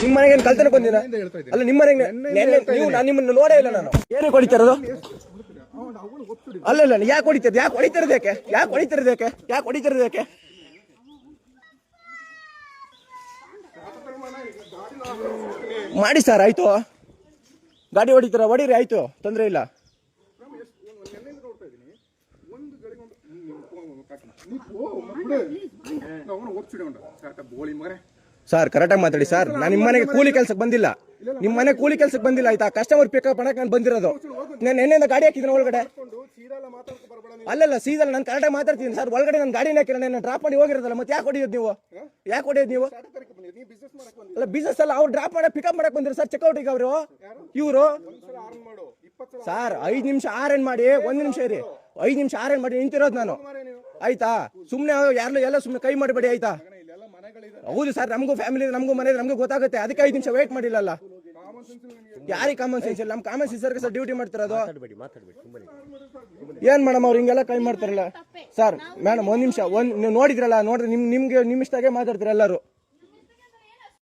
ನಿಮ್ಮ ಮನೆಗೆ ಕಳ್ತನ ಬಂದಿನ ಅಲ್ಲ ನಿಮ್ಮ ಮನೆಗೆ ನೀವು ನಿಮ್ಮನ್ನು ನೋಡೇ ಇಲ್ಲ ನಾನು ಏನು ಹೊಡಿತಿರೋದು ಅಲ್ಲ ಯಾಕೆ ಹೊಡಿತಿರೋದು ಯಾಕೆ ಹೊಡಿತಿರೋದಕ್ಕೆ ಮಾಡಿ ಸರ್ ಆಯ್ತು ಗಾಡಿ ಹೊಡಿತೀರ ಹೊಡೀರಿ ಆಯ್ತು ತೊಂದರೆ ಇಲ್ಲ ಸರ್ ಕರೆಕ್ಟಾಗಿ ಮಾತಾಡಿ ಸರ್ ನಾನು ನಿಮ್ಮ ಮನೆಗೆ ಕೂಲಿ ಕೆಲ್ಸಕ್ಕೆ ಬಂದಿಲ್ಲ ನಿಮ್ಮ ಮನೆ ಕೂಲಿ ಕೆಲ್ಸಕ್ಕೆ ಬಂದಿಲ್ಲ ಆಯ್ತಾ ಕಸ್ಟಮರ್ ಪಿಕಪ್ ಮಾಡಕ್ಕೆ ನಾನು ಬಂದಿರೋದು ನಾನು ಎಣ್ಣೆಯಿಂದ ಗಾಡಿ ಹಾಕಿದ್ದೀನಿ ಒಳಗಡೆ ಅಲ್ಲಲ್ಲ ಸೀದಲ್ಲ ನಾನು ಕರೆಕ್ಟಾಗಿ ಮಾತಾಡ್ತೀನಿ ಸರ್ ಒಳಗಡೆ ನಾನು ಗಾಡಿನ ಹಾಕಿರ ನಾನು ಡ್ರಾಪ್ ಮಾಡಿ ಹೋಗಿರೋದಲ್ಲ ಮತ್ತೆ ಯಾಕೆ ಹೊಡಿಯೋದು ನೀವು ಅಲ್ಲ ಬಿಸ್ನೆಸ್ ಅಲ್ಲ ಅವ್ರು ಡ್ರಾಪ್ ಮಾಡಿ ಪಿಕಪ್ ಮಾಡಕ್ಕೆ ಬಂದಿರೋ ಸರ್ ಚೆಕ್ಔಟಿಗೆ ಅವರು ಇವರು ಸರ್ 5 ನಿಮಿಷ ಆರೇನ್ ಮಾಡಿ 1 ನಿಮಿಷ ಇರಿ 5 ನಿಮಿಷ ಆರೇನ್ ಮಾಡಿ ನಿಂತಿರೋದು ನಾನು ಆಯ್ತಾ ಸುಮ್ಮನೆ ಯಾರು ಎಲ್ಲ ಸುಮ್ಮನೆ ಕೈ ಮಾಡಬೇಡಿ ಆಯ್ತಾ ಹೌದು ಸರ್ ನಮಗೂ ಫ್ಯಾಮಿಲಿ ನಮಗೂ ಮನೆ ನಮಗೂ ಗೊತ್ತಾಗುತ್ತೆ ಅದಕ್ಕೆ 5 ನಿಮಿಷ ವೇಟ್ ಮಾಡಿಲ್ಲಲ್ಲ ಯಾರಿಗೆ ಕಾಮನ್ ಸೆನ್ಸ್ ಇಲ್ಲ ನಮ್ಮ ಕಾಮನ್ ಸೆನ್ಸರ್ಗೆ ಸರ್ ಡ್ಯೂಟಿ ಮಾಡ್ತಿರೋದು ಏನ್ ಮೇಡಮ್ ಅವ್ರು ಹಿಂಗೆಲ್ಲ ಕೈ ಮಾಡ್ತಾರಲ್ಲ ಸರ್ ಮೇಡಮ್ 1 ನಿಮಿಷ ನೀವು ನೋಡಿದ್ರಲ್ಲ ನೋಡ್ರಿ ನಿಮ್ಗೆ ನಿಮ್ಮ ಇಷ್ಟಾಗೆ ಮಾತಾಡ್ತೀರ ಎಲ್ಲರೂ